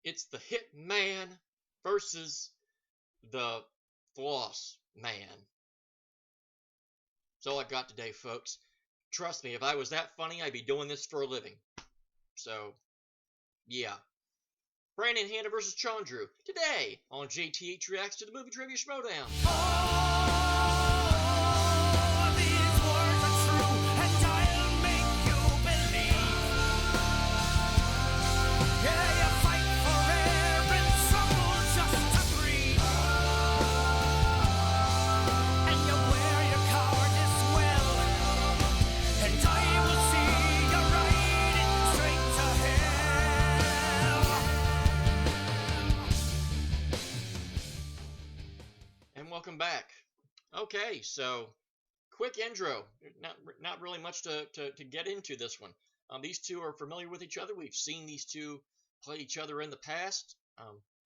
It's the Hit Man versus the Floss Man. That's all I got today, folks. Trust me, if I was that funny, I'd be doing this for a living. So, yeah. Brandon Hanna versus Chandru today on JTH Reacts to the movie trivia Schmoedown. These words are true, and I'll make you believe. Yeah, you fight for air and struggle just to breathe. And you wear your cowardice well, and I will see you ride it straight to hell. And welcome back. Okay, so quick intro. Not really much to get into this one. These two are familiar with each other. We've seen these two play each other in the past.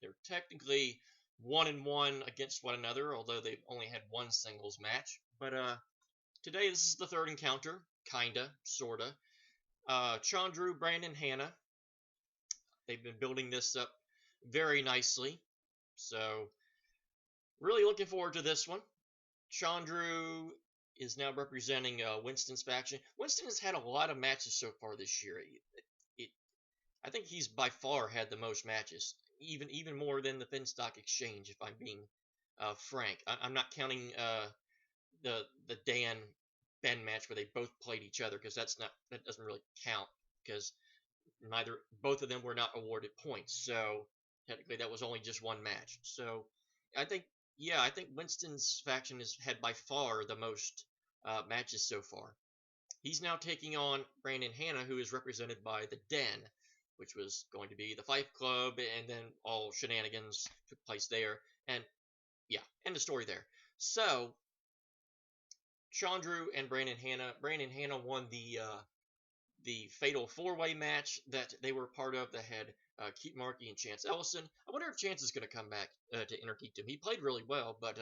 They're technically 1-1 against one another, although they've only had one singles match. But today this is the third encounter, kinda, sorta. Chandru Brandon Hanna. They've been building this up very nicely, so really looking forward to this one. Chandru is now representing Winston's faction. Winston has had a lot of matches so far this year. I think he's by far had the most matches, even more than the Finstock Exchange, if I'm being frank. I'm not counting the Dan Ben match where they both played each other, because that doesn't really count, because both of them were not awarded points. So technically that was only just one match. So I think Winston's faction has had by far the most matches so far. He's now taking on Brandon Hanna, who is represented by the Den, which was going to be the Fife Club, and then all shenanigans took place there. And yeah, end of story there. So Chandru and Brandon Hanna. Brandon Hanna won the Fatal 4-Way match that they were part of that had Keith Markey and Chance Ellison. I wonder if Chance is going to come back to Innergeekdom. He played really well, but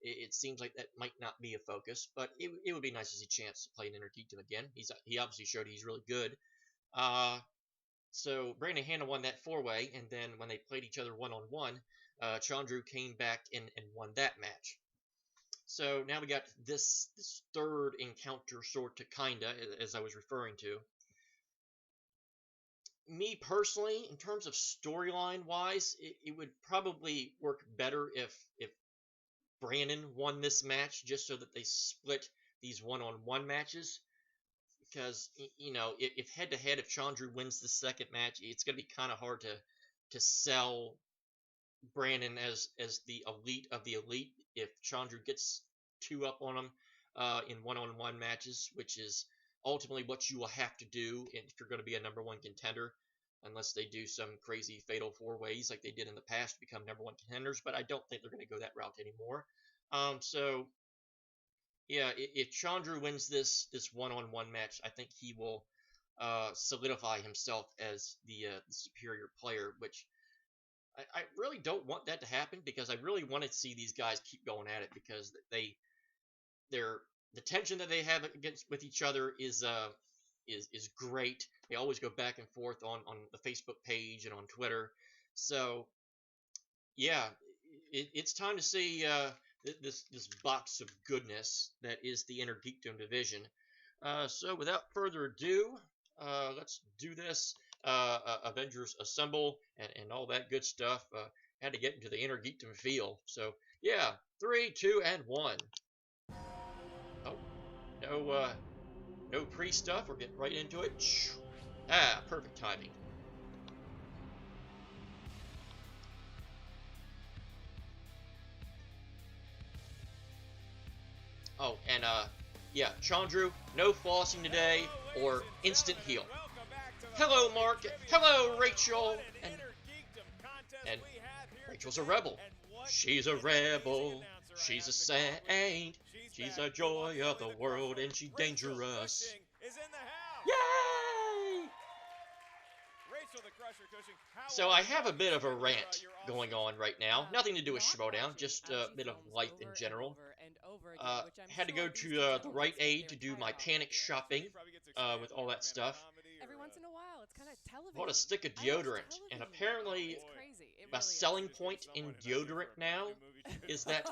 it seems like that might not be a focus. But it would be nice to see Chance play in Innergeekdom again. He obviously showed he's really good. So Brandon Hanna won that 4-way, and then when they played each other 1-on-1, Chandru came back and won that match. So now we got this third encounter, sort of, kinda, as I was referring to. Me personally, in terms of storyline wise, it would probably work better if Brandon won this match, just so that they split these 1-on-1 matches. Because, you know, if head to head, if Chandru wins the second match, it's going to be kind of hard to sell Brandon as the elite of the elite if Chandru gets 2 up on him in 1-on-1 matches, which is ultimately what you will have to do if you're going to be a #1 contender, unless they do some crazy fatal 4-ways like they did in the past to become #1 contenders. But I don't think they're going to go that route anymore. So yeah, if Chandru wins this 1-on-1 match, I think he will solidify himself as the superior player, which I really don't want that to happen, because I really want to see these guys keep going at it, because the tension that they have with each other is great. They always go back and forth on the Facebook page and on Twitter. So yeah, it's time to see this box of goodness that is the Innergeekdom division. So without further ado, let's do this. Avengers Assemble and all that good stuff. Had to get into the Innergeekdom feel. So yeah, 3, 2, and 1. Oh, no pre-stuff. We're getting right into it. Ah, perfect timing. Oh, and yeah, Chandru, no flossing today, or instant heal. Hello, Mark. Hello, Rachel. And Rachel's a rebel. She's a rebel. She's a saint. She's a joy of the world, and she's dangerous. Yay! So I have a bit of a rant going on right now. Nothing to do with Schmoedown, just a bit of life in general. Had to go to the Rite Aid to do my panic shopping with all that stuff. Every once in a while, it's kind of television. bought a stick of I watch deodorant, and television. apparently It's crazy. It a really selling is. point in deodorant now is that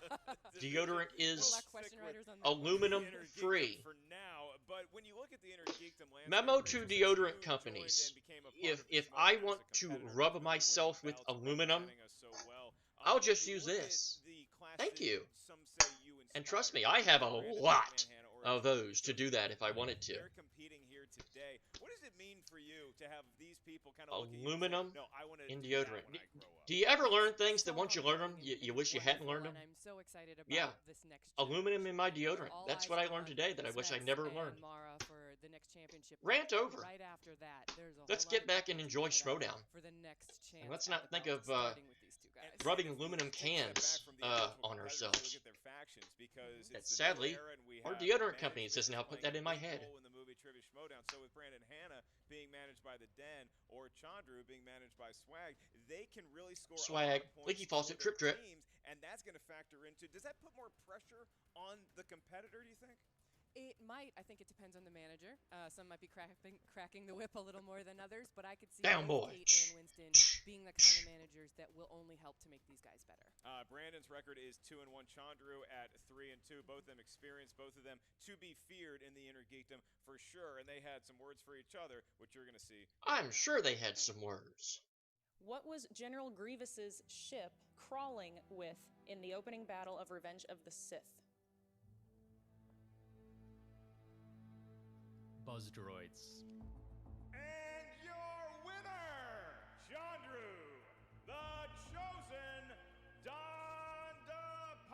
deodorant is Black question writers on that. aluminum free. For now, but when you look at the Innergeekdom landscape, Memo to since deodorant you companies: joined and became a part if of I Schmoedown want as a to competitor, rub really myself with winning belts, aluminum, representing us so well, I'll just you use look at this. the class Thank that you. some say you And trust me, inspired, I have a Brandon lot Hanna or of Chandru those to Dhandapani. do that if I wanted to. They're competing here today. What does it mean for you to have these people kind of look at you and Aluminum say, no, I want to in do that deodorant. when I grow up? Do you ever learn things that So once you learn them, humbling you and wish you hadn't learned wonderful, them? and I'm so excited about Yeah. this next Aluminum in my championship. deodorant. All That's eyes what I are learned on today that I wish I Specs never and learned. Mara for the next championship. Rant But over. Right after that, there's a Let's whole get lot back of and enjoy competition Schmoedown. for the next chance. And let's at not the think belt, of starting with these two guys. rubbing If we aluminum take a step cans back from the individual on competitors, ourselves. Look at their factions because That it's the new sadly, era and we our have deodorant companies management has now put that in my playing a head. big role in the movie Trivia Schmoedown. So with Brandon Hanna being managed by the Den or Chandru being managed by Swag, they can really score a lot Swag, of points leaky for faucet, their drip drip. teams, and that's going to factor into. Does that put more pressure on the competitor? Do you think? It might. I think it depends on the manager. Some might be cracking the whip a little more than others, but I could see Down, both boy. Kate and Winston being the kind of managers that will only help to make these guys better. Brandon's record is 2-1. Chandru at 3-2. Both of them experienced. Both of them to be feared in the Innergeekdom for sure. And they had some words for each other, which you're going to see. I'm sure they had some words. What was General Grievous's ship crawling with in the opening battle of Revenge of the Sith? Buzz droids. And your winner, Chandru, the chosen Dhandapani.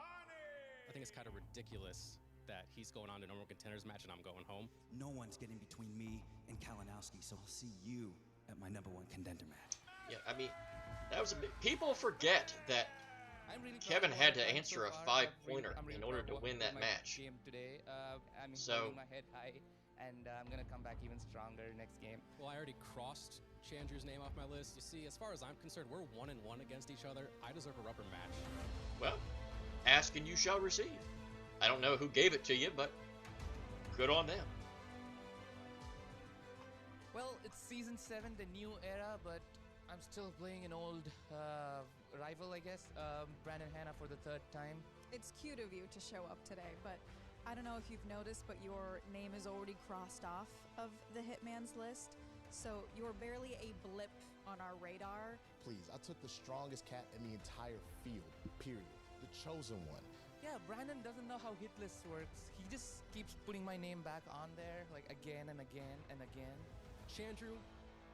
I think it's kind of ridiculous that he's going on to number one contenders match and I'm going home. No one's getting between me and Kalinowski, so I'll see you at my #1 contender match. Yeah, I mean, that was a bit. People forget that Kevin had to answer a 5-pointer in order to win that match. Game today. I'm So- holding my head high, and I'm gonna come back even stronger next game. Well, I already crossed Chandru's name off my list. You see, as far as I'm concerned, we're 1-1 against each other. I deserve a rubber match. Well, ask and you shall receive. I don't know who gave it to you, but good on them. Well, it's season 7, the new era, but I'm still playing an old rival, I guess, Brandon Hanna for the 3rd time. It's cute of you to show up today, but I don't know if you've noticed, but your name is already crossed off of the Hitman's list, so you're barely a blip on our radar. Please, I took the strongest cat in the entire field, period. The chosen one. Yeah, Brandon doesn't know how hit list works. He just keeps putting my name back on there, like again and again and again. Chandru,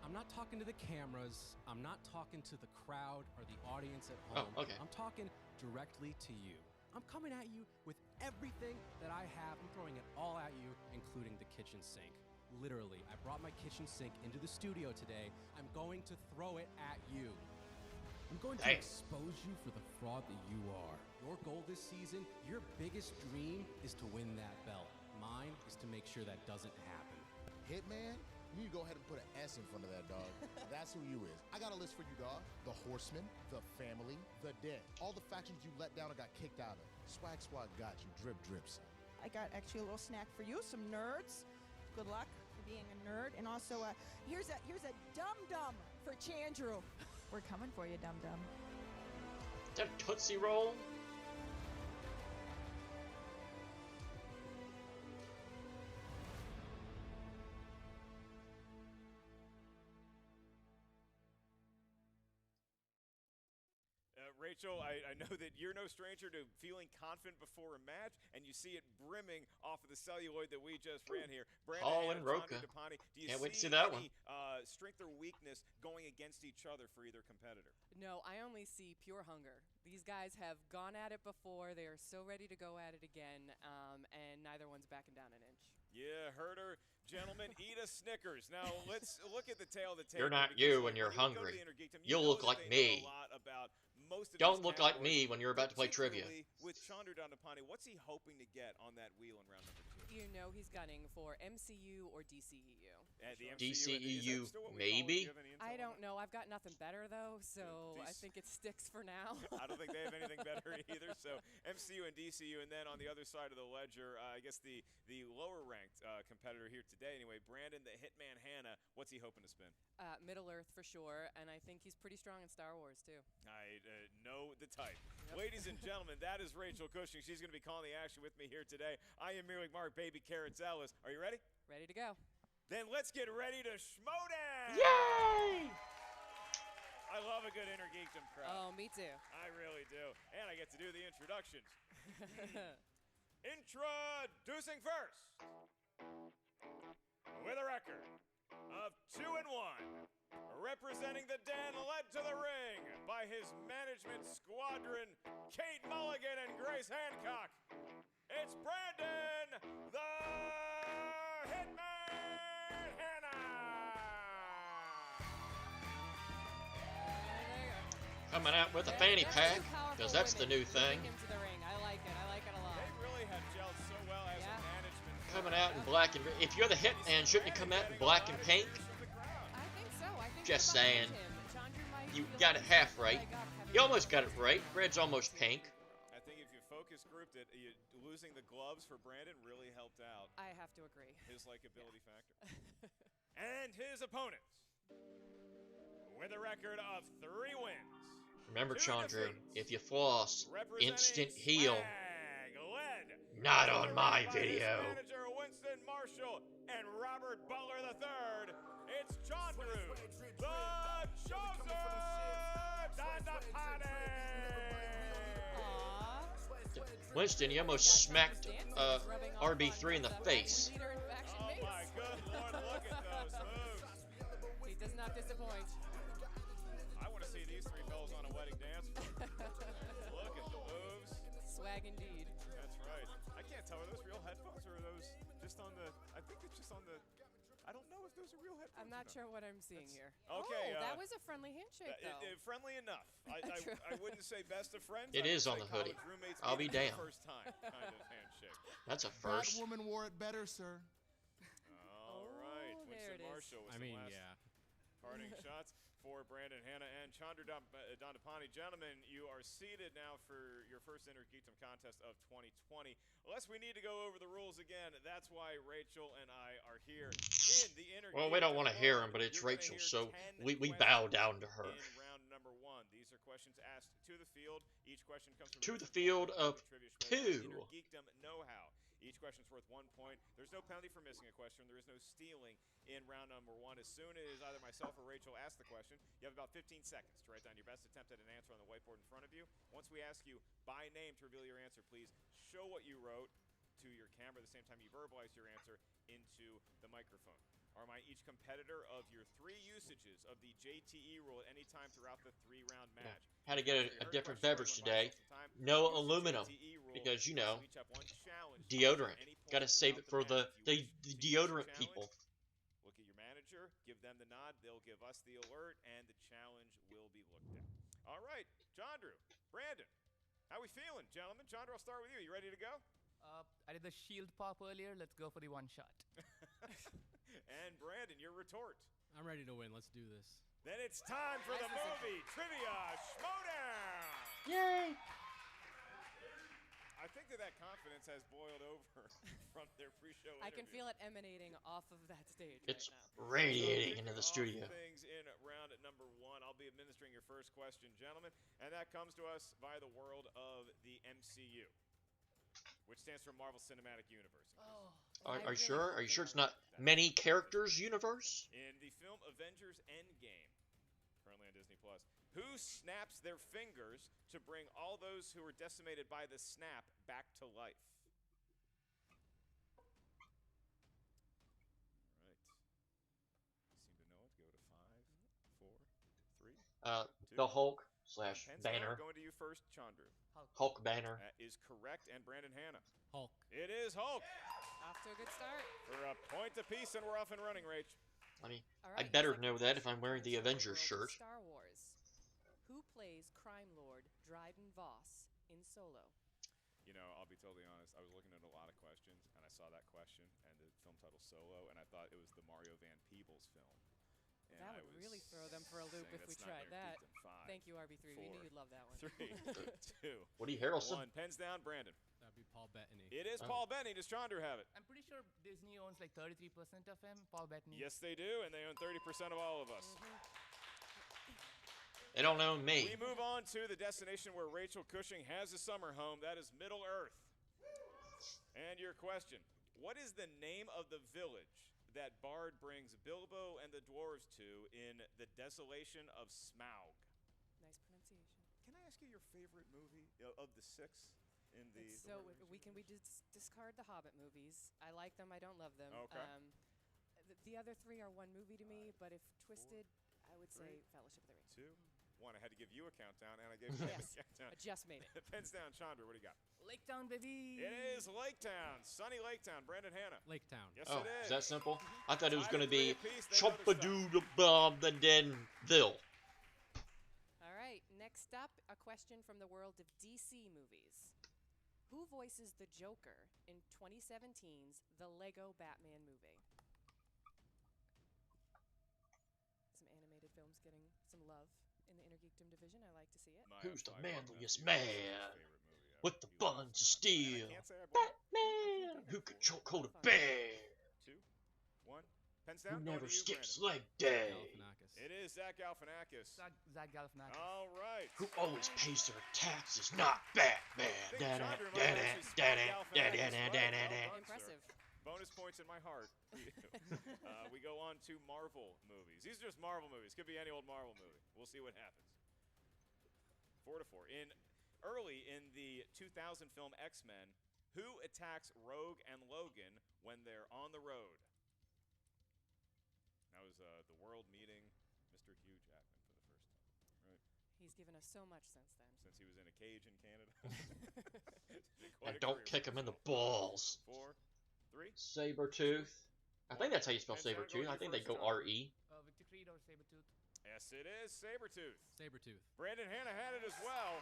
I'm not talking to the cameras. I'm not talking to the crowd or the audience at home. Oh, okay. I'm talking directly to you. I'm coming at you with everything that I have. I'm throwing it all at you, including the kitchen sink. Literally, I brought my kitchen sink into the studio today. I'm going to throw it at you. I'm going to Dang. expose you for the fraud that you are. Your goal this season, your biggest dream is to win that belt. Mine is to make sure that doesn't happen. Hitman? You need to go ahead and put an S in front of that, dog. That's who you is. I got a list for you, dog. The Horsemen, the Family, the Den. All the factions you let down and got kicked out of. Swag Squad got you. Drip drips. I got actually a little snack for you, some nerds. Good luck for being a nerd. And also, here's a dum-dum for Chandru. We're coming for you, dum-dum. Is that a Tootsie Roll? Rachel, I know that you're no stranger to feeling confident before a match, and you see it brimming off of the celluloid that we just ran here. Paul Brandon and Hanna, Roca. Chandru Dhandapani, do you Can't wait to see see that any one. strength or weakness going against each other for either competitor? No, I only see pure hunger. These guys have gone at it before. They are so ready to go at it again, and neither one's backing down an inch. Yeah, herder, gentlemen, eat a Snickers. Now, let's look at the tail of the tape. You're not you when you're hungry. You'll look like me. Don't look like me when you're about to play trivia. With Chandru Dhandapani, what's he hoping to get on that wheel in round number 2? you know he's gunning for MCU or DCEU. The DCEU, is that still what we call it? maybe? Do you have any intel I on don't that? know. I've got nothing better though, so I think it sticks for now. I don't think they have anything better either. So MCU and DCU, and then on the other side of the ledger, I guess the lower ranked competitor here today, anyway, Brandon the Hitman Hanna. What's he hoping to spin? Middle Earth for sure, and I think he's pretty strong in Star Wars too. I know the type. Ladies and gentlemen, that is Rachel Cushing. She's going to be calling the action with me here today. I am merely Mark Baby Carrots Ellis. Are you ready? Ready to go. Then let's get ready to Schmoedown! Yay! I love a good Innergeekdom crowd. Oh, me too. I really do. And I get to do the introductions. Introducing first, with a record of 2-1, representing the Den led to the ring by his management squadron, Kate Mulligan and Grace Hancock. It's Brandon the Hitman Hanna! Coming out with a fanny pack, because that's the new thing. Into the ring. I like it. I like it a lot. They really have gelled so well as a management. Coming out in black and if you're the Hitman, shouldn't you come out in black and pink? I think so. I think Just we're saying. behind him. Chandru might You feel got it like half right. leg up having You almost got it right. Red's almost pink. I think if you focus grouped it, losing the gloves for Brandon really helped out I have to agree. his likability factor. And his opponents, with a record of 3 wins. Remember, 2 Chandru, defeats, if you floss, representing instant heal. Swag led Not to on the my ring by his video. Manager Winston Marshall and Robert Butler III. It's Chandru the Chosen Dhandapani. Winston, you almost smacked RB3 in the face. Leader in faction Oh mates. my good lord, look at those moves. He does not disappoint. I want to see these 3 fellas on a wedding dance floor. Look at the moves. Swag indeed. That's right. I can't tell, are those real headphones or are those just on the, I think it's just on the, I don't know if those are real headphones. I'm not or sure what I'm seeing here. Okay, Oh, that was a friendly handshake, though. friendly enough. True. I wouldn't say best of friends. It I would is on say the hoodie. college roommates I'll be meeting damned. for the first time kind of handshake. That's a That first. woman wore it better, sir. All right. Oh, there Winston it is. Marshall with I some mean, last yeah. parting shots for Brandon Hanna and Chandru Dhandapani. Gentlemen, you are seated now for your first Innergeekdom contest of 2020. Unless we need to go over the rules again, that's why Rachel and I are here in the Innergeekdom. Well, we don't want to hear him, but it's You're gonna Rachel, hear so 10 we bow questions down to her. in round number 1. These are questions asked to the field. Each question comes from To the field of trivia 2. Innergeekdom know-how. Each question is worth 1 point. There's no penalty for missing a question. There is no stealing in round number 1. As soon as either myself or Rachel ask the question, you have about 15 seconds to write down your best attempt at an answer on the whiteboard in front of you. Once we ask you by name to reveal your answer, please show what you wrote to your camera at the same time you verbalize your answer into the microphone. Remind each competitor of your 3 usages of the JTE rule at any time throughout the 3-round match. Had to get a different beverage today. No aluminum, because, you know, deodorant. Got to save it for the deodorant people. Look at your manager, give them the nod, they'll give us the alert, and the challenge will be looked at. All right, Chandru, Brandon, how we feeling, gentlemen? Chandru, I'll start with you. You ready to go? I did the shield pop earlier. Let's go for the 1 shot. And Brandon, your retort. I'm ready to win. Let's do this. Then it's time for the movie Trivia Schmoedown. Yay! I think that confidence has boiled over from their pre-show interview. I can feel it emanating off of that stage It's right now. radiating into the Off studio. Things in round number 1. I'll be administering your first question, gentlemen, and that comes to us via the world of the MCU, which stands for Marvel Cinematic Universe. Are you sure? Are you sure it's not many characters universe? In the film Avengers Endgame, currently on Disney Plus, who snaps their fingers to bring all those who were decimated by the snap back to life? All right. You seem to know it. Go to 5, 4, 3. The Hulk / Pence Banner. Going to you first, Chandru. Hulk Banner. That is correct, and Brandon Hanna. Hulk. It is Hulk. Off to a good start. For a point apiece, and we're off and running, Rach. I mean, All I right, better second know that if question I'm wearing the comes from Avengers world of shirt. Star Wars. Who plays crime lord Dryden Voss in Solo? You know, I'll be totally honest. I was looking at a lot of questions, and I saw that question and the film title Solo, and I thought it was the Mario Van Peebles film. And That would really throw them for a loop if we tried that. Thank you, RB3. We knew you'd love that one. 3, 2, Woody Harrelson. 1. Pens down, Brandon. That'd be Paul Bettany. It is Paul Bettany. Does Chandru have it? I'm pretty sure Disney owns like 33% of him, Paul Bettany. Yes, they do, and they own 30% of all of us. They don't own me. We move on to the destination where Rachel Cushing has a summer home. That is Middle Earth. And your question, what is the name of the village that Bard brings Bilbo and the dwarves to in The Desolation of Smaug? Nice pronunciation. Can I ask you your favorite movie of the 6? In the So can we discard the Hobbit movies? I like them. I don't love them. Okay. The other 3 are one movie to me, but if twisted, I would say Fellowship of the Ring. 2, 1. I had to give you a countdown, and I gave you a countdown. I just made it. Pens down, Chandru. What do you got? Laketown, baby. It is Laketown. Sunny Laketown. Brandon Hanna. Laketown. Yes, Oh, it is. is that simple? I thought it was going to be Chop Chompadoo-the-Denville. All right. Next up, a question from the world of DC movies. Who voices the Joker in 2017's The Lego Batman movie? Some animated films getting some love in the Innergeekdom division. I like to see it. Who's the manliest man with the buns of steel? Batman! Who can choke hold a bear? 2, 1. Pens Who down. never Going to you, skips Brandon. leg day? It is Zach Galifianakis. Zach Galifianakis. All right. Who always pays their taxes, not Batman. Impressive. Bonus points in my heart. We go on to Marvel movies. These are just Marvel movies. Could be any old Marvel movie. We'll see what happens. 4 to 4. Early in the 2000 film X-Men, who attacks Rogue and Logan when they're on the road? That was the world meeting Mr. Hugh Jackman for the first time, right? He's given us so much since then. Since he was in a cage in Canada. And don't kick him in the balls. 4, 3. Sabretooth. I think that's how you spell Sabretooth. I think they go R-E. Victor Creed or Sabretooth? Yes, it is Sabretooth. Sabretooth. Brandon Hanna had it as well.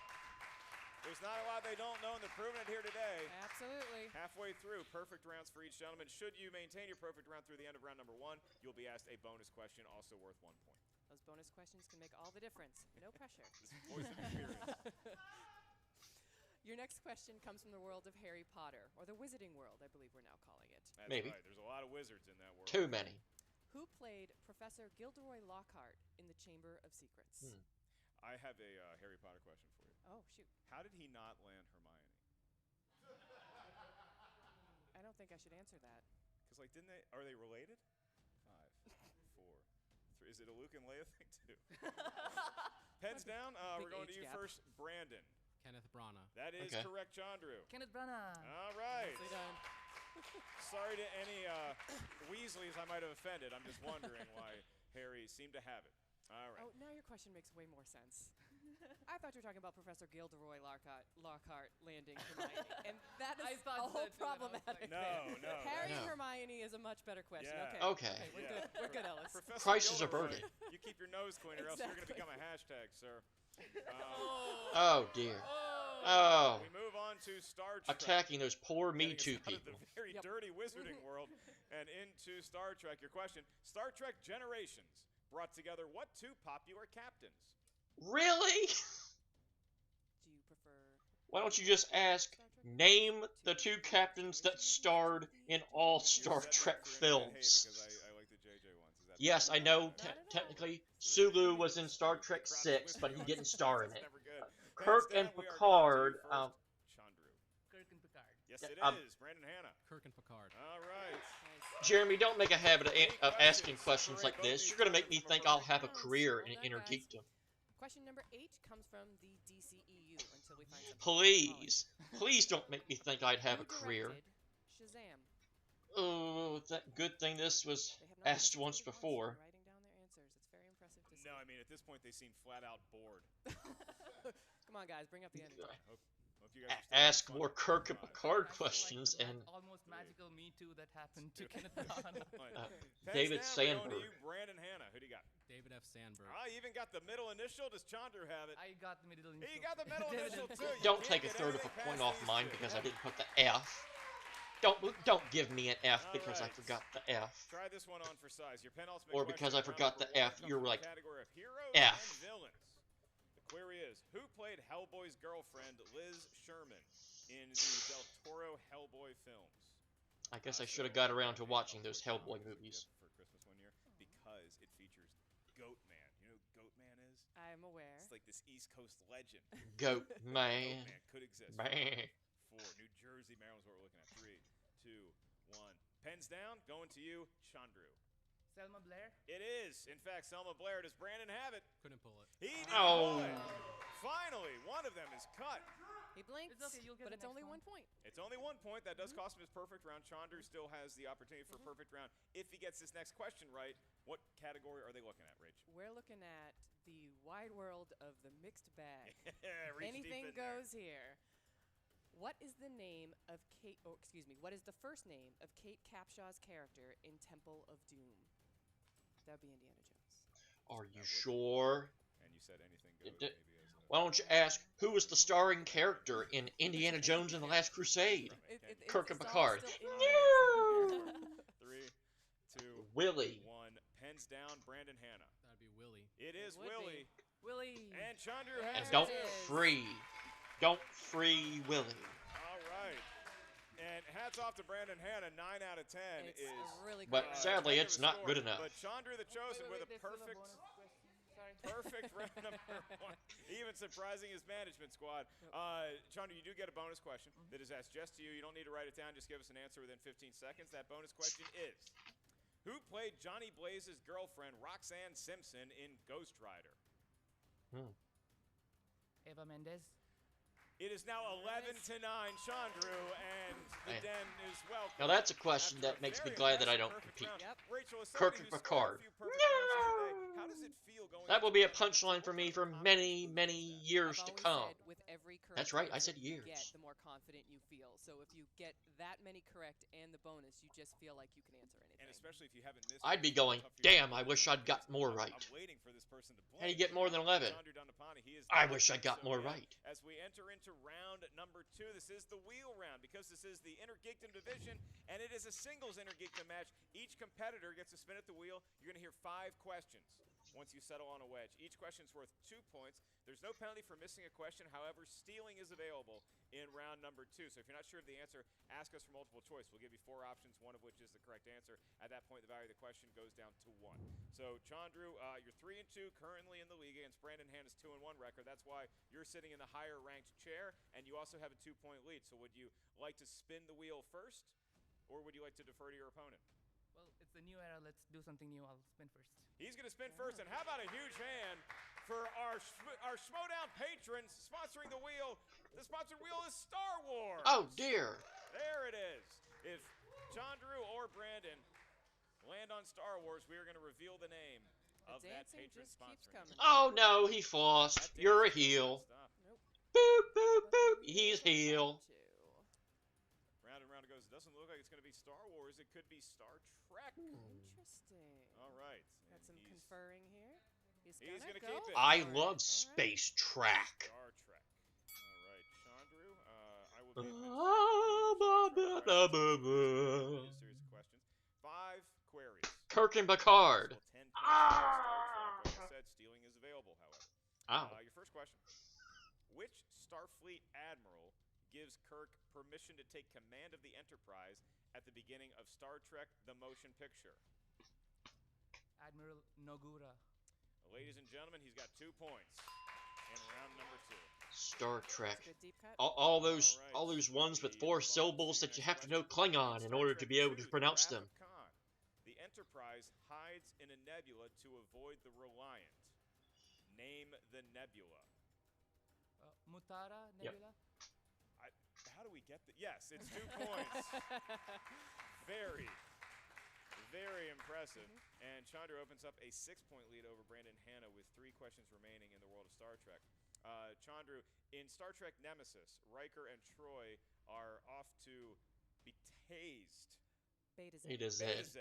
There's not a lot they don't know, and they're proving it here today. Absolutely. Halfway through, perfect rounds for each gentleman. Should you maintain your perfect round through the end of round number 1, you'll be asked a bonus question, also worth 1 point. Those bonus questions can make all the difference. No pressure. This is voice of experience. Your next question comes from the world of Harry Potter, or the Wizarding World, I believe we're now calling it. That's Maybe. right. There's a lot of wizards in that world. Too many. Who played Professor Gilderoy Lockhart in the Chamber of Secrets? I have a Harry Potter question for you. Oh, shoot. How did he not land Hermione? I don't think I should answer that. Because, like, are they related? 5, 4, 3. Is it a Luke and Leia thing, too? Pens down. We're going to you first, Brandon. Kenneth Branagh. That is correct, Chandru. Kenneth Branagh. All right. Nicely done. Sorry to any Weasleys I might have offended. I'm just wondering why Harry seemed to have it. All right. Oh, now your question makes way more sense. I thought you were talking about Professor Gilderoy Lockhart landing Hermione, and that is a whole problematic thing. No. Harry and Hermione is a much better question. Yeah. Okay. We're good. We're good, Ellis. Professor Price is Gilderoy, averted. You keep your nose clean, or else you're going to become a hashtag, sir. Oh, dear. Oh. We move on to Star Trek. Attacking those poor Me Getting Too us out of people. the very dirty wizarding world and into Star Trek. Your question, Star Trek Generations brought together what 2 popular captains? Really? Do you prefer? Why don't you just ask, name the 2 captains that starred in all Star Trek films? Because I like the JJ ones. Is that Yes, I know technically Sulu was in Star Trek 6, but he didn't star in it. Never good. Kirk and Picard. Chandru. Kirk and Picard. Yes, it is. Brandon Hanna. Kirk and Picard. All right. Jeremy, don't make a habit of asking questions like this. You're going to make me think I'll have a career in Innergeekdom. Question number 8 comes from the DCEU until we find something. Please. Please don't make me think I'd have a career. Shazam. Oh, that good thing this was asked once before. Writing down their answers. It's very impressive to see. No, I mean, at this point, they seem flat out bored. Come on, guys, bring up the energy. Hope you guys are Ask more Kirk and Picard questions and Almost magical Me Too that happened to Kenneth Branagh. David Pens down, we're going to Sandberg. you, Brandon Hanna. Who do you got? David F. Sandberg. I even got the middle initial. Does Chandru have it? I got the middle initial. He got the middle initial, too. You Don't can't take a get third of anything a point past off these mine 2. because I didn't put the F. Don't give me an F because I Alright. forgot the F. Try this one on for size. Your penultimate Or question because I in round forgot number the one F, comes you're from the like, category of heroes F. and villains. The query is, who played Hellboy's girlfriend, Liz Sherman, in the Del Toro Hellboy films? I guess I should have got around to watching those Hellboy movies. For Christmas one year, because it features Goat Man. You know who Goat Man is? I'm aware. It's like this East Coast legend. Goat Goat Man. Man could exist. Man. 4. New Jersey, Maryland's what we're looking at. 3, 2, 1. Pens down. Going to you, Chandru. Selma Blair? It is, in fact, Selma Blair. Does Brandon have it? Couldn't pull it. He did Oh. pull it. Finally, one of them is cut. He blinked, It's okay, you'll get but the it's only next 1 point. It's only 1 point. That does cost him his perfect round. Chandru still has the opportunity for a perfect round. If he gets this next question right, what category are they looking at, Rach? We're looking at the wide world of the mixed bag. Reach Anything deep in there. goes here. What is the name of Kate, or excuse me, what is the first name of Kate Capshaw's character in Temple of Doom? That would be Indiana Jones. Are you sure? And you said anything It goes. did- Why don't you ask who was the starring character in Indiana Jones and the Last Crusade? Kirk and it's all Picard. still in there, so- 3, 2, Willie. 1. Pens down. Brandon Hanna. That'd be Willie. It is Would be. Willie. Willie! And Chandru And has don't it. don't free Willie. All right. And hats off to Brandon Hanna. 9 out of 10 It's is. a really But good sadly, negative it's not score. good enough. But Chandru the Chosen with a there's still perfect, bonus question. Sorry. perfect round number 1. Even surprising his management squad. Chandru, you do get a bonus question that is asked just to you. You don't need to write it down. Just give us an answer within 15 seconds. That bonus question is, who played Johnny Blaze's girlfriend, Roxanne Simpson, in Ghost Rider? Eva Mendes? It is now 11 to 9, Chandru, and the Man. den is welcome. Now that's a question After that a makes me very glad that I impressive don't perfect compete. round. Yep. Rachel, as Kirk somebody and who scored Picard. a few perfect rounds today, how does it feel going That will into be a the punchline for me for many, many years I've to always come. said with every correct That's right, I answer said you years. get, the more confident you feel. So if you get that many correct and the bonus, you just feel like you can answer anything. And especially if you haven't missed I'd be it, it's going, tough for you to damn, I remember wish what I'd it got is. more I'm right. waiting for this person to How do you blink. get more than 11? Chandru Dhandapani, he is I the wish I victim. got So more yeah, right. As we enter into round number 2, this is the wheel round because this is the Innergeekdom division, and it is a singles Innergeekdom match. Each competitor gets to spin at the wheel. You're going to hear 5 questions once you settle on a wedge. Each question's worth 2 points. There's no penalty for missing a question. However, stealing is available in round number 2. So if you're not sure of the answer, ask us for multiple choice. We'll give you 4 options, one of which is the correct answer. At that point, the value of the question goes down to 1. So, Chandru, you're 3-2 currently in the league against Brandon Hanna's 2-1 record. That's why you're sitting in the higher ranked chair, and you also have a 2-point lead. So would you like to spin the wheel first, or would you like to defer to your opponent? Well, it's a new era. Let's do something new. I'll spin first. He's going to spin first, and how about a huge hand for our Schmoedown patrons sponsoring the wheel. The sponsored wheel is Star Wars. Oh, dear. There it is. If Chandru or Brandon land on Star Wars, we are going to reveal the name of that dancing patron just keeps sponsoring. coming. Oh, no, he flossed. That You're a dancing heel. doesn't stop. Nope. Boop, boop, boop. He's heel. Round and round it goes. It doesn't look like it's going to be Star Wars. It could be Star Trek. Interesting. All right. Got And some he's conferring here. He's gonna gonna keep go it. I for love All right. Space Track. Star Trek. All right, Chandru. I will Ah, be ba, ba, ba, ba, ba. a series of questions. 5 queries. Kirk and Picard. Well, 10 points for Star Trek. Like I said, stealing is available, however. Oh. Your first question. Which Starfleet admiral gives Kirk permission to take command of the Enterprise at the beginning of Star Trek The Motion Picture? Admiral Nogura. Ladies and gentlemen, he's got 2 points in round number 2. Star Trek. That's a good deep cut. All those All right. all those ones with The 4 bonus syllables for that you next have to know question. Klingon in Star order Trek to be able to 2, pronounce The them. Wrath of Khan. The Enterprise hides in a nebula to avoid the Reliant. Name the nebula. Mutara Yep. Nebula? How do we get the... Yes, it's 2 points. Very, very impressive. And Chandru opens up a 6-point lead over Brandon Hanna with 3 questions remaining in the world of Star Trek. Chandru, in Star Trek Nemesis, Riker and Troy are off to be tased. Beta Z. Beta Z. Beta Z.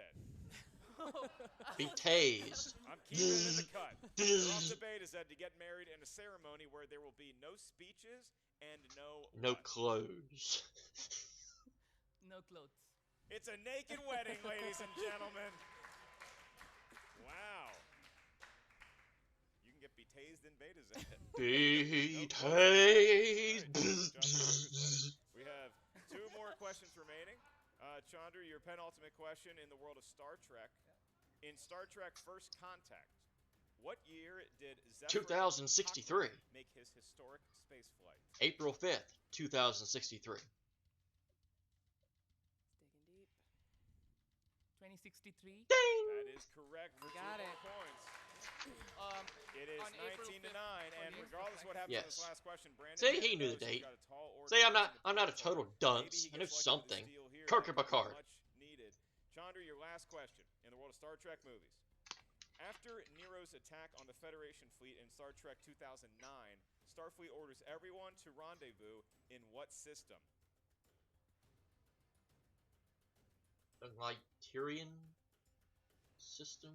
Be tased. I'm keeping it in the cut. They're off to Beta Z to get married in a ceremony where there will be no speeches and no No what? clothes. no clothes. It's a naked wedding, ladies and gentlemen. Wow. You can get betased in beta Z. Betased. We have 2 more questions remaining. Chandru, your penultimate question in the world of Star Trek. In Star Trek First Contact, what year did Zephyr 2063. make his historic space flight? April 5th, 2063. Digging deep. 2063. That is correct. For Got 2 it. more points. It is on April 19 to 9, 5th, and 20th, regardless of what happens in this Yes. last question, Brandon. See, he knew the knows he's date. got a tall order See, I'm in the not a total platform. dunce. Maybe he I know gets lucky with a something. steal here. Kirk That Picard. could be much needed. Chandru, your last question in the world of Star Trek movies. After Nero's attack on the Federation fleet in Star Trek 2009, Starfleet orders everyone to rendezvous in what system? The Lyterian system?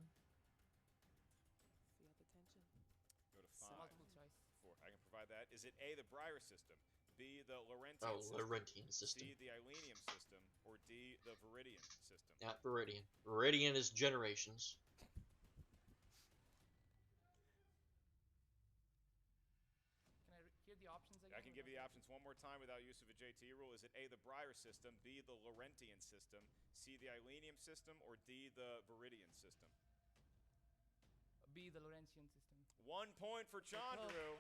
Feel the tension. Go to So 5. Multiple choice. 4. I can provide that. Is it A, the Briar system, B, the Laurentian Oh, system, Laurentian system. C, the Ilenium system, or D, the Viridian system? Not Viridian. Viridian is generations. Can I hear the options again? I can give you the options one more time without use of a JT rule. Is it A, the Briar system, B, the Laurentian system, C, the Ilenium system, or D, the Viridian system? B, the Laurentian system. 1 point for Chandru.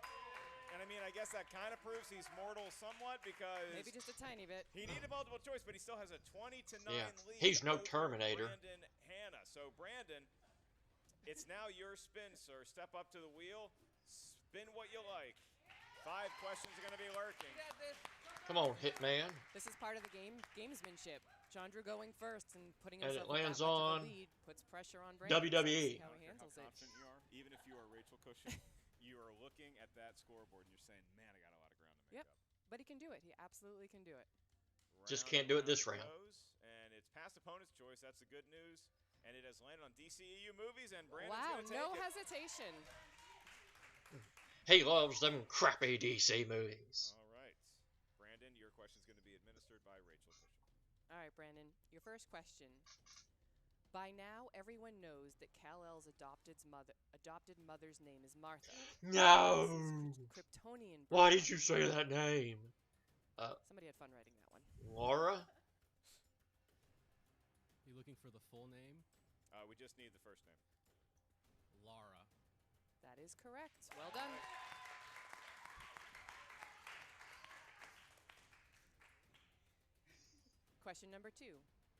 And I mean, I guess that kind of proves he's mortal somewhat because Maybe just a tiny bit. he needed multiple choice, but he still has a 20 to 9 Yeah. lead. He's no over Terminator. Brandon Hanna. So Brandon, it's now your spin, sir. Step up to the wheel. Spin what you like. 5 questions are going to be lurking. Come on, Hitman. This is part of the gamesmanship. Chandru going first and putting And himself it lands at that much of on a lead, puts pressure on Brandon. WWE. See how he How handles it. confident you are, even if you are Rachel Cushion, you are looking at that scoreboard and you're saying, man, I got a lot of ground to make Yep. up. But he can do it. He absolutely can do it. Just Round can't do it this round round. goes, and it's past opponent's choice. That's the good news. And it has landed on DCEU movies, and Brandon's Wow, going to take no it. hesitation. He loves them crappy DC movies. All right. Brandon, your question is going to be administered by Rachel Cushion. All right, Brandon, your first question. By now, everyone knows that Kal-El's adopted mother's name is Martha. No! His Kryptonian Why brother- did you say that name? Somebody had fun writing that one. Laura? You looking for the full name? We just need the first name. Lara. That is correct. Well done. Question number 2.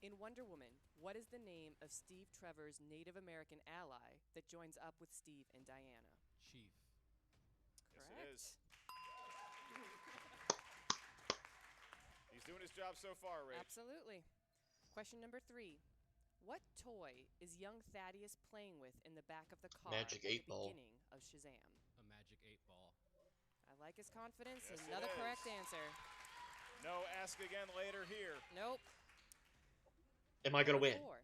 In Wonder Woman, what is the name of Steve Trevor's Native American ally that joins up with Steve and Diana? Chief. Yes, Correct. it is. He's doing his job so far, Rach. Absolutely. Question number 3. What toy is young Thaddeus playing with in the back of the car Magic at 8 the ball. beginning of Shazam? A magic 8-ball. I like his confidence. Yes, it Another is. correct answer. No, ask again later here. Nope. Am I gonna win? 4.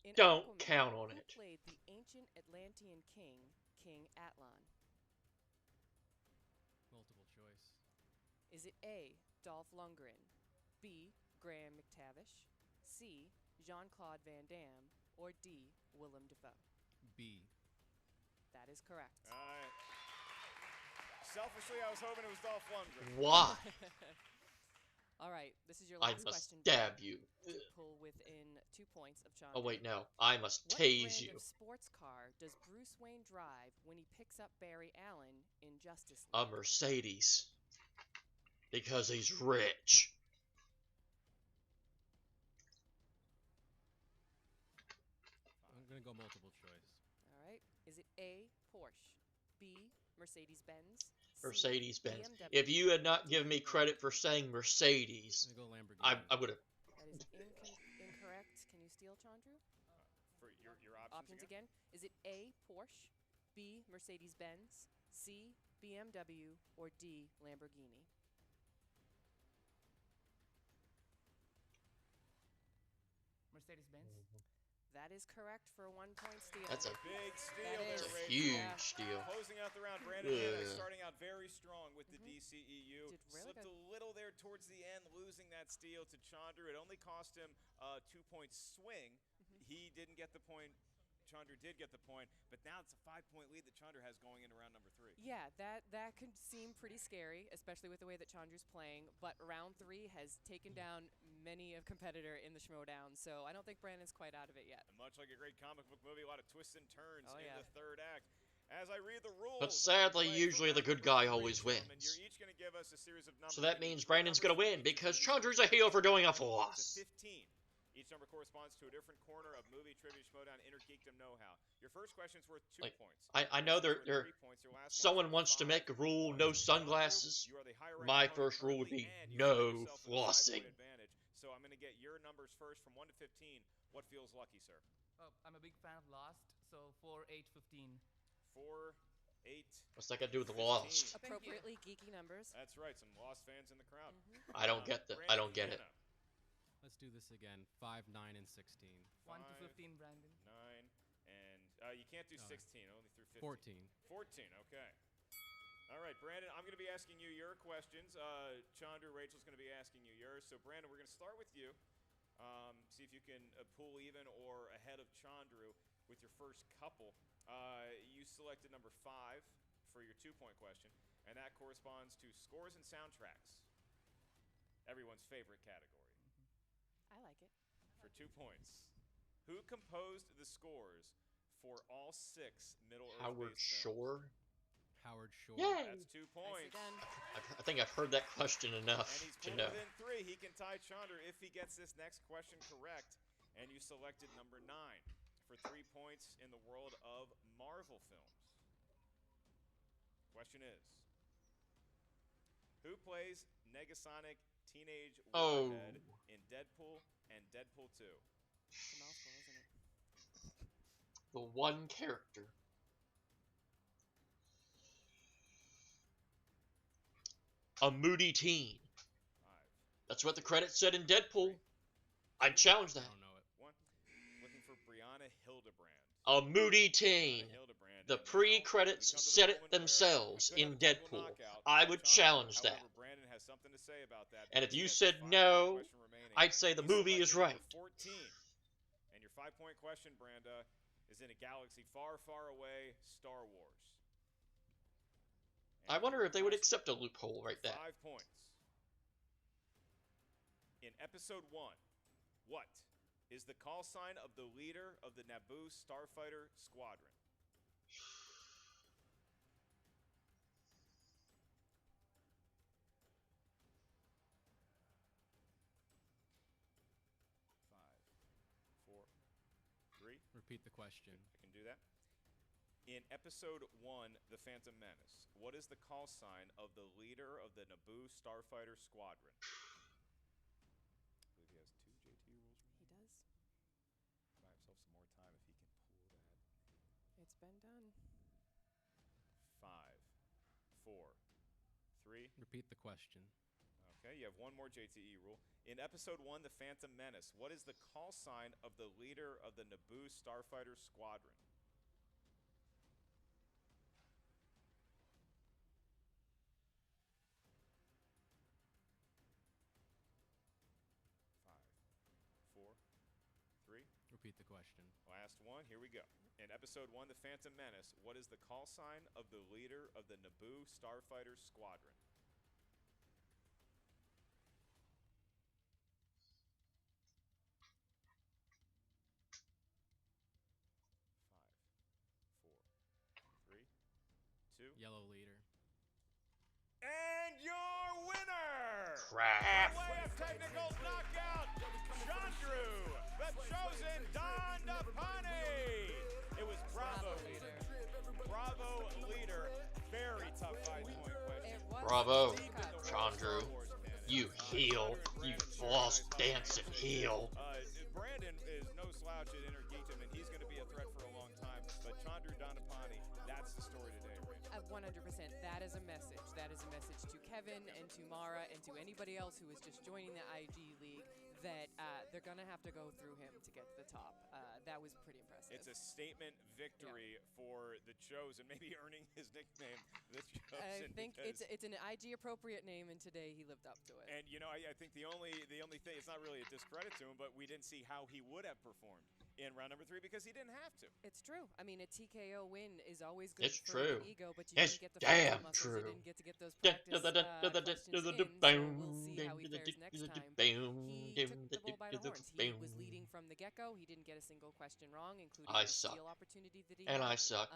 In Don't Aquaman, count on who it. played the ancient Atlantean king, King Atlan? Multiple choice. Is it A, Dolph Lundgren, B, Graham McTavish, C, Jean-Claude Van Damme, or D, Willem Dafoe? B. That is correct. All right. Selfishly, I was hoping it was Dolph Lundgren. Why? All right, this is your I last must question. stab Brad, you. to pull within 2 points of Chandru. Oh wait, no. I must What tase brand you. of sports car does Bruce Wayne drive when he picks up Barry Allen in Justice A League? Mercedes. Because he's rich. I'm gonna go multiple choice. All right. Is it A, Porsche, B, Mercedes-Benz, C, Mercedes-Benz. BMW? If you had not given me credit for saying Mercedes, I'm gonna go Lamborghini. I would have. That is incorrect. Can you steal, Chandru? For your options Options again. Is it A, Porsche, B, Mercedes-Benz, C, BMW, or D, Lamborghini? Mercedes-Benz. That is correct for a 1-point steal. That's a Big steal That there, is It's a Rachel. huge Yeah. steal. Closing out the round, Brandon Hanna is Ugh. starting out very strong with the DCEU. Did really Slipped good. a little there towards the end, losing that steal to Chandru. It only cost him a 2-point swing. He didn't get the point. Chandru did get the point, but now it's a 5-point lead that Chandru has going into round number 3. Yeah, that could seem pretty scary, especially with the way that Chandru's playing. But round 3 has taken down many a competitor in the Schmoedown, so I don't think Brandon's quite out of it yet. And much like a great comic book movie, a lot of twists and turns in yeah. the third act. As I read the rules, But sadly, usually the good guy always wins. You're each going to give us a series of numbers. So that means Brandon's going to win because Chandru's a heel for doing a floss. 15. Each number corresponds to a different corner of movie trivia Schmoedown Innergeekdom know-how. Your first question's worth 2 points. I know someone wants to make a rule, no sunglasses. My first rule would be no flossing. So I'm going to get your numbers first from 1 to 15. What feels lucky, sir? Oh, I'm a big fan of Lost, so 4, 8, 15. 4, 8. What's that got to do with the Lost? Appropriately geeky numbers. That's right, some Lost fans in the crowd. I don't get that. I don't get it. Let's do this again. 5, 9, and 16. 1 to 15, Brandon. 9, and you can't do 16, only through 15. 14. 14, okay. All right, Brandon, I'm going to be asking you your questions. Chandru, Rachel's going to be asking you yours. So, Brandon, we're going to start with you. See if you can pull even or ahead of Chandru with your first couple. You selected number 5 for your 2-point question, and that corresponds to scores and soundtracks. Everyone's favorite category. I like it. For 2 points. Who composed the scores for all 6 Middle-earth-based Howard Shore? Howard Shore. Yay! That's 2 points. I think I've heard that question enough And he's to know. within 3. He can tie Chandru if he gets this next question correct. And you selected number 9 for 3 points in the world of Marvel films. Question is, who plays Negasonic Teenage Warhead in Deadpool and Deadpool 2? It's a mouthful, isn't it? The one character. A moody teen. 5. That's what the credits said in Deadpool. I'd challenge that. I don't know it. 1. Looking for Brianna Hildebrand. A moody teen. The pre-credits said it themselves in Deadpool. I would challenge that. However, Brandon has something to say about that. And if because you he has said a 5-point no, question remaining. I'd say the He movie is selected right. number 14. And your 5-point question, Branda, is in a galaxy far, far away, Star Wars. I wonder if they would accept a loophole right there. 5 points. In episode 1, what is the call sign of the leader of the Naboo Starfighter Squadron? Repeat the question. I can do that. In episode 1, The Phantom Menace, what is the call sign of the leader of the Naboo Starfighter Squadron? I believe he has 2 JT rules remaining. He does. Buy himself some more time if he can pull that. It's been done. 5, 4, 3. Repeat the question. Okay, you have one more JTE rule. In episode 1, The Phantom Menace, what is the call sign of the leader of the Naboo Starfighter Squadron? Repeat the question. Last one, here we go. In episode 1, The Phantom Menace, what is the call sign of the leader of the Naboo Starfighter Squadron? Yellow leader. And your winner! Crap. By way of technical knockout, Chandru, the chosen Dhandapani! It was Bravo leader. Bravo leader. Very tough 5-point question. Bravo, Chandru. You heel. You floss dancing heel. Brandon is no slouch at Innergeekdom, and he's going to be a threat for a long time. But Chandru Dhandapani, that's the story today, Rachel. 100%. That is a message. That is a message to Kevin and to Mara and to anybody else who is just joining the IG League that they're going to have to go through him to get to the top. That was pretty impressive. It's a statement victory for the Chosen, maybe earning his nickname, the Chosen. think because- it's an IG appropriate name, and today he lived up to it. And you know, I think the only thing, it's not really a discredit to him, but we didn't see how he would have performed in round number 3 because he didn't have to. It's true. I mean, a TKO win is always good It's for true. the ego, but you It's didn't get the damn facial muscles, true. you didn't get to get those practice questions in, so we'll see how he fares next time. But he took the bull by the horns. He was leading from the get-go. He didn't get a single question wrong, including I the suck. steal opportunity that he And had. I suck.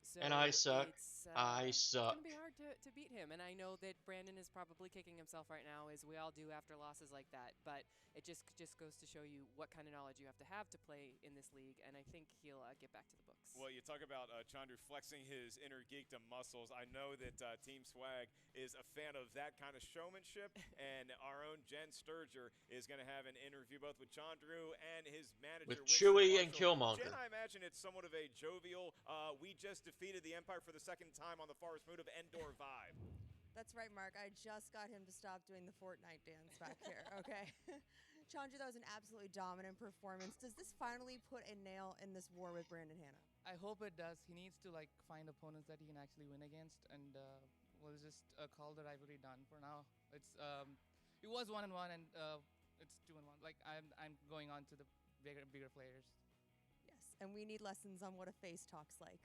So And I suck. It's, I It's suck. going to be hard to beat him, and I know that Brandon is probably kicking himself right now, as we all do after losses like that. But it just goes to show you what kind of knowledge you have to play in this league, and I think he'll get back to the books. Well, you talk about Chandru flexing his Innergeekdom muscles. I know that Team Swag is a fan of that kind of showmanship, and our own Jen Sturger is going to have an interview both with Chandru and his manager, With Winston Chewy and Marshall. Killmonger. Jen, I imagine it's somewhat of a jovial, we just defeated the Empire for the second time on the Forest Moon of Endor vibe. That's right, Mark. I just got him to stop doing the Fortnite dance back here, okay? Chandru, that was an absolutely dominant performance. Does this finally put a nail in this war with Brandon Hanna? I hope it does. He needs to find opponents that he can actually win against, and we'll just call the rivalry done for now. It was 1-1, and it's 2-1. I'm going on to the bigger players. Yes, and we need lessons on what a face talks like.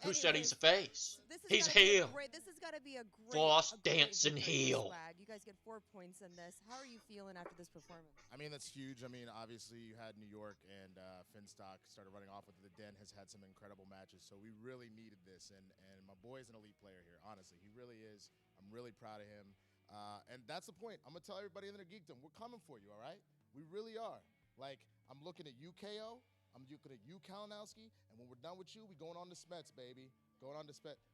Who said he's a face? This He's has gotta be a heel. This has got to be a great Floss a great dancing victory for heel. Swag. You guys get 4 points in this. How are you feeling after this performance? I mean, that's huge. I mean, obviously, you had New York and Finstock started running off with it. The Den has had some incredible matches, so we really needed this. And my boy is an elite player here, honestly. He really is. I'm really proud of him. And that's the point. I'm going to tell everybody in the Geekdom, we're coming for you, all right? We really are. I'm looking at you, KO. I'm looking at you, Kalinowski. And when we're done with you, we going on to Smets, baby. Going on to Smets.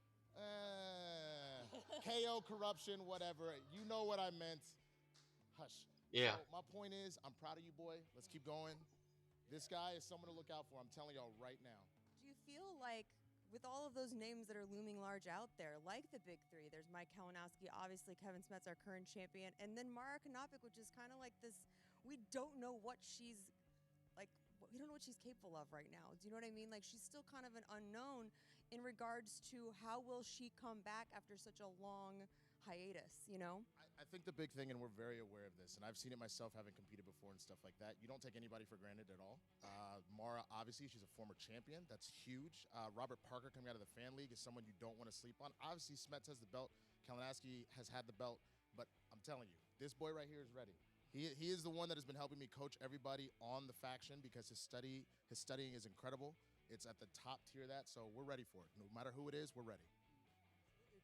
KO, corruption, whatever. You know what I meant. Hush. Yeah. So my point is, I'm proud of you, boy. Let's keep going. This guy is someone to look out for. I'm telling y'all right now. Do you feel like, with all of those names that are looming large out there, like the big three, there's Mike Kalinowski, obviously Kevin Smets, our current champion, and then Mara Konopik, which is kind of like this, we don't know what she's, we don't know what she's capable of right now. Do you know what I mean? She's still kind of an unknown in regards to how will she come back after such a long hiatus, you know? I think the big thing, and we're very aware of this, and I've seen it myself having competed before and stuff like that, you don't take anybody for granted at all. Mara, obviously, she's a former champion. That's huge. Robert Parker coming out of the Fan League is someone you don't want to sleep on. Obviously, Smets has the belt. Kalinowski has had the belt. But I'm telling you, this boy right here is ready. He is the one that has been helping me coach everybody on the faction because his studying is incredible. It's at the top tier of that, so we're ready for it. No matter who it is, we're ready.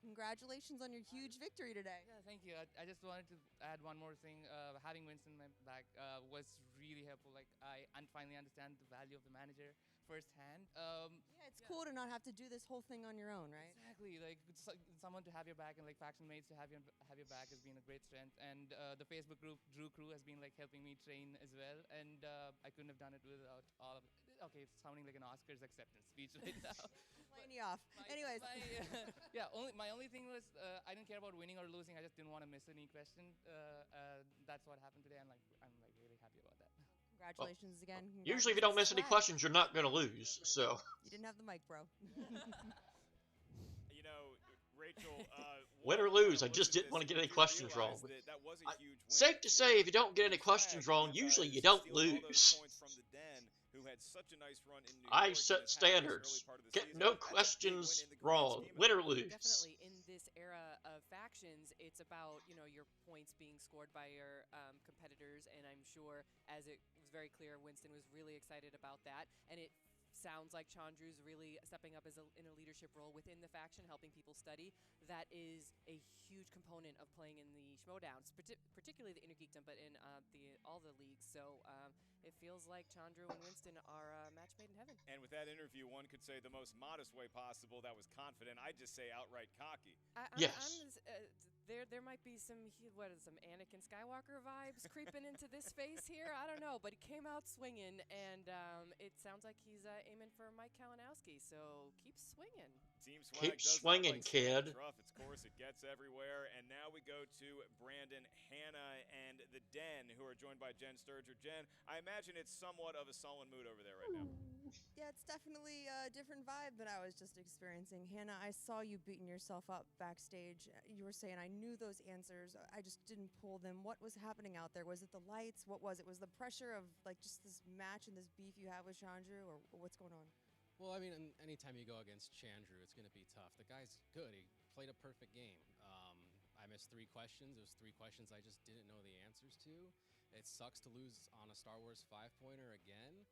Congratulations on your huge victory today. Yeah, thank you. I just wanted to add one more thing. Having Winston back was really helpful. I finally understand the value of the manager firsthand. It's cool to not have to do this whole thing on your own, right? Exactly. Someone to have your back and faction mates to have your back has been a great strength. And the Facebook group Drew Crew has been helping me train as well. And I couldn't have done it without all of it. Okay, it's sounding like an Oscars acceptance speech right now. Laying you off. Anyways. My only thing was I didn't care about winning or losing. I just didn't want to miss any question. That's what happened today. I'm really happy about that. Congratulations again. Usually, if you don't miss any questions, you're not going to lose. So. You didn't have the mic, bro. You know, Rachel. Win or lose, I just didn't want to get any questions wrong. That was a huge win. Safe to say, if you don't get any questions wrong, usually you don't lose. From the Den, who had such a nice run in New I York set standards. Get no questions wrong. Win or lose. Definitely, in this era of factions, it's about your points being scored by your competitors, and I'm sure, as it was very clear, Winston was really excited about that, and it sounds like Chandru's really stepping up in a leadership role within the faction, helping people study. That is a huge component of playing in the Schmoedowns, particularly the Innergeekdom, but in all the leagues. So it feels like Chandru and Winston are a match made in heaven. And with that interview, one could say the most modest way possible. That was confident. I'd just say outright cocky. Yes. There might be some Anakin Skywalker vibes creeping into this face here. I don't know, but he came out swinging, and it sounds like he's aiming for Mike Kalinowski. So keep swinging. Team Swag Keep does swinging, like kid. rough. Its course, it gets nets everywhere. And now we go to Brandon Hanna and the Den, who are joined by Jen Sturger. Jen, I imagine it's somewhat of a sullen mood over there right now. Yeah, it's definitely a different vibe than I was just experiencing. Hannah, I saw you beating yourself up backstage. You were saying, I knew those answers. I just didn't pull them. What was happening out there? Was it the lights? What was it? Was the pressure of like just this match and this beef you have with Chandru, or what's going on? Well, I mean, anytime you go against Chandru, it's going to be tough. The guy's good. He played a perfect game. I missed 3 questions. It was 3 questions I just didn't know the answers to. It sucks to lose on a Star Wars 5-pointer again.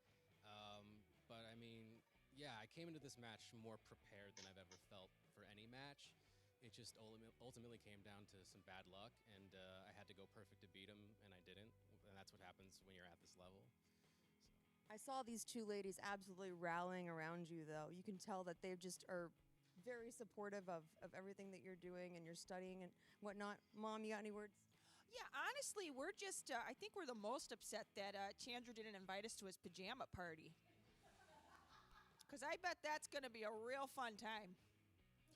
But I mean, yeah, I came into this match more prepared than I've ever felt for any match. It just ultimately came down to some bad luck, and I had to go perfect to beat him, and I didn't. And that's what happens when you're at this level. I saw these 2 ladies absolutely rallying around you, though. You can tell that they just are very supportive of everything that you're doing and you're studying and whatnot. Mom, you got any words? Yeah, honestly, we're just, I think we're the most upset that Chandru didn't invite us to his pajama party. Because I bet that's going to be a real fun time.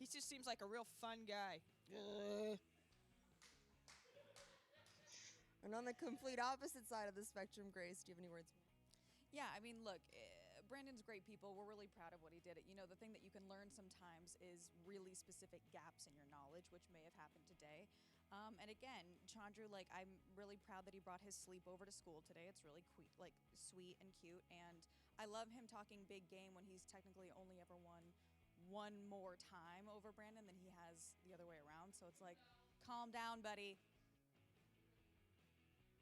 He just seems like a real fun guy. And on the complete opposite side of the spectrum, Grace, do you have any words? Yeah, I mean, look, Brandon's great people. We're really proud of what he did. You know, the thing that you can learn sometimes is really specific gaps in your knowledge, which may have happened today. And again, Chandru, like, I'm really proud that he brought his sleep over to school today. It's really sweet and cute. And I love him talking big game when he's technically only ever won one more time over Brandon than he has the other way around. So it's like, calm down, buddy.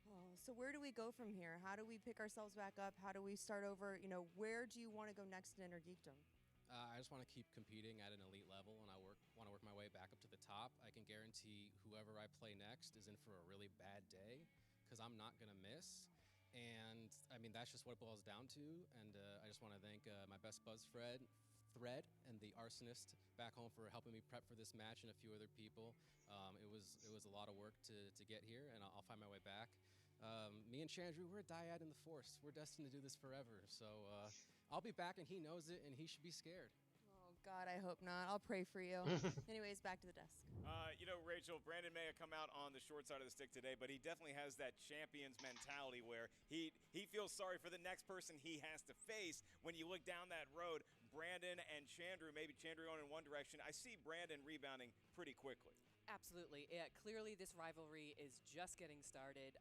Oh, so where do we go from here? How do we pick ourselves back up? How do we start over? You know, where do you want to go next in Innergeekdom? I just want to keep competing at an elite level, and I want to work my way back up to the top. I can guarantee whoever I play next is in for a really bad day, because I'm not going to miss. And, I mean, that's just what it boils down to. And I just want to thank my best buzz Thread and the Arsonist back home for helping me prep for this match, and a few other people. It was a lot of work to get here, and I'll find my way back. Me and Chandru, we're a dyad in the Force. We're destined to do this forever. So I'll be back, and he knows it, and he should be scared. Oh, God, I hope not. I'll pray for you. Anyways, back to the desk. You know, Rachel, Brandon may have come out on the short side of the stick today, but he definitely has that champion's mentality where he feels sorry for the next person he has to face. When you look down that road, Brandon and Chandru, maybe Chandru going in one direction, I see Brandon rebounding pretty quickly. Absolutely. Yeah, clearly this rivalry is just getting started.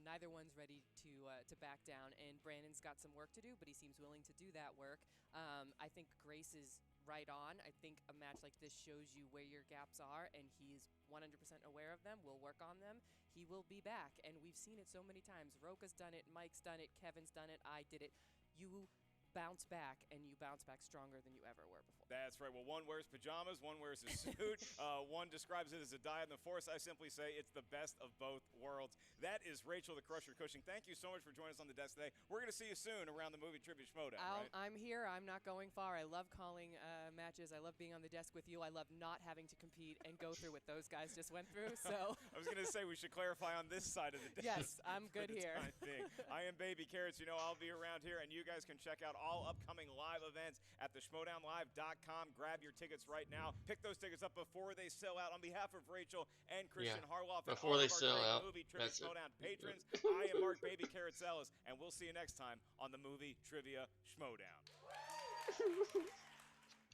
Neither one's ready to back down, and Brandon's got some work to do, but he seems willing to do that work. I think Grace is right on. I think a match like this shows you where your gaps are, and he's 100% aware of them. We'll work on them. He will be back, and we've seen it so many times. Roka's done it, Mike's done it, Kevin's done it, I did it. You bounce back, and you bounce back stronger than you ever were before. That's right. Well, one wears pajamas, one wears a suit, one describes it as a dyad in the Force. I simply say it's the best of both worlds. That is Rachel the Crusher Cushing. Thank you so much for joining us on the desk today. We're going to see you soon around the movie trivia Schmoedown, right? I'm here. I'm not going far. I love calling matches. I love being on the desk with you. I love not having to compete and go through what those guys just went through. So I was going to say we should clarify on this side of the desk. Yes, I'm good here. I am Baby Carrots. You know, I'll be around here, and you guys can check out all upcoming live events at the Schmoedownlive.com. Grab your tickets right now. Pick those tickets up before they sell out. On behalf of Rachel and Christian Harloff and all of our movie trivia Schmoedown patrons, I am Mark Baby Carrots Ellis, and we'll see you next time on the movie trivia Schmoedown.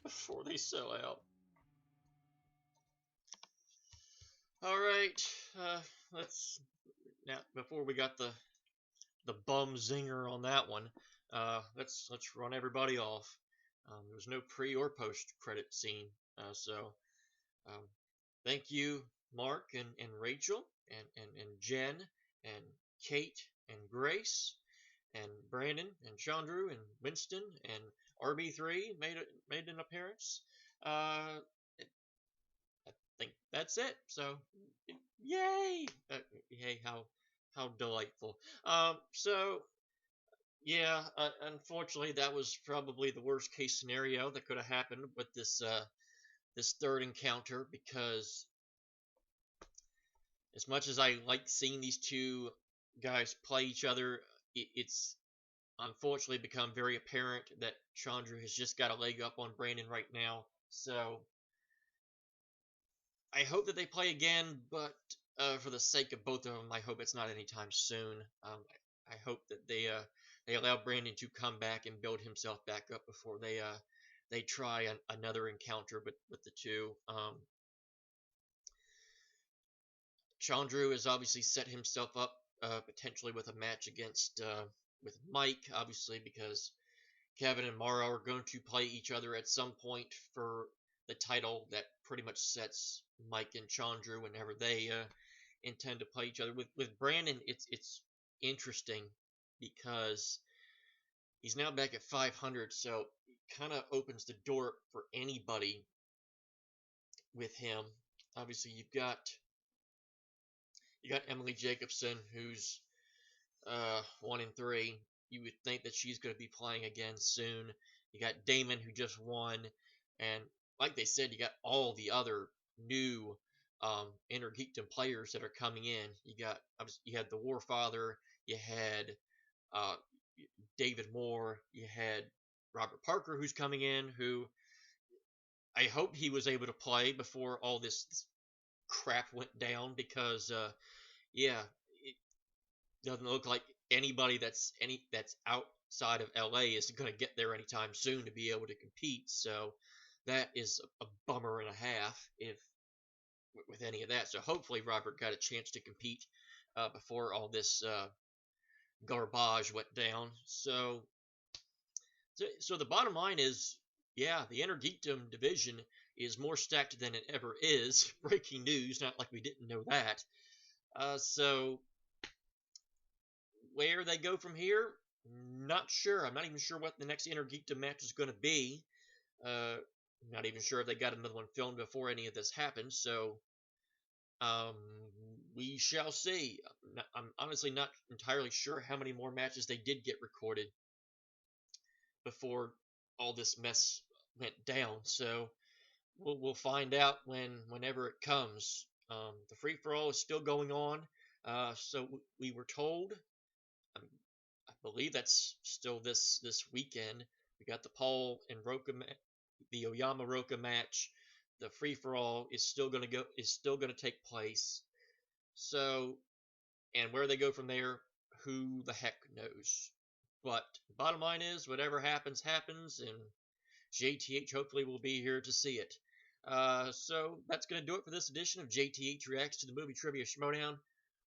Before they sell out. All right, let's now before we got the bum zinger on that one. Let's run everybody off. There was no pre or post credit scene, so thank you, Mark and Rachel and Jen and Kate and Grace and Brandon and Chandru and Winston and RB3 made an appearance. I think that's it. So, yay! Hey, how delightful. So. Yeah, unfortunately, that was probably the worst case scenario that could have happened with this third encounter, because as much as I like seeing these two guys play each other, it's unfortunately become very apparent that Chandru has just got a leg up on Brandon right now. So I hope that they play again, but for the sake of both of them, I hope it's not anytime soon. I hope that they allow Brandon to come back and build himself back up before they try another encounter with the two. Chandru has obviously set himself up potentially with a match against with Mike, obviously because Kevin and Mara are going to play each other at some point for the title that pretty much sets Mike and Chandru whenever they intend to play each other. With Brandon, it's interesting because he's now back at 500, so it kind of opens the door for anybody with him. Obviously, you got Emily Jacobson, who's 1-3. You would think that she's going to be playing again soon. You got Damon, who just won, and like they said, you got all the other new Innergeekdom players that are coming in. You had the Warfather, you had David Moore, you had Robert Parker, who's coming in, who I hope he was able to play before all this crap went down, because yeah, it doesn't look like anybody that's outside of LA is going to get there anytime soon to be able to compete. So that is a bummer and a half if with any of that. So hopefully Robert got a chance to compete before all this garbage went down. So the bottom line is, yeah, the Innergeekdom division is more stacked than it ever is. Breaking news, not like we didn't know that. So where they go from here, not sure. I'm not even sure what the next Innergeekdom match is going to be. Not even sure if they got another one filmed before any of this happened. So we shall see. I'm honestly not entirely sure how many more matches they did get recorded before all this mess went down. So we'll find out whenever it comes. The free for all is still going on. So we were told. I believe that's still this weekend. We got the Paul and Roka, the Oyama Roka match. The free for all is still going to take place. So, and where they go from there, who the heck knows? But bottom line is, whatever happens, happens, and JTH hopefully will be here to see it. So that's going to do it for this edition of JTH Reacts to the Movie Trivia Schmoedown.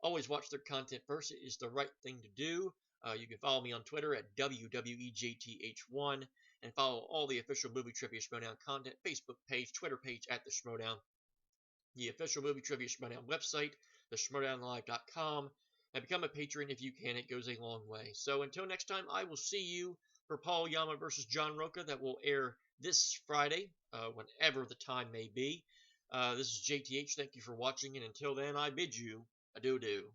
Always watch their content first. It is the right thing to do. You can follow me on Twitter at WWEJTH1 and follow all the official Movie Trivia Schmoedown content, Facebook page, Twitter page at The Schmoedown, the official Movie Trivia Schmoedown website, theschmoedownlive.com, and become a patron if you can. It goes a long way. So until next time, I will see you for Paul Yama versus John Roca. That will air this Friday, whenever the time may be. This is JTH. Thank you for watching, and until then, I bid you adieu.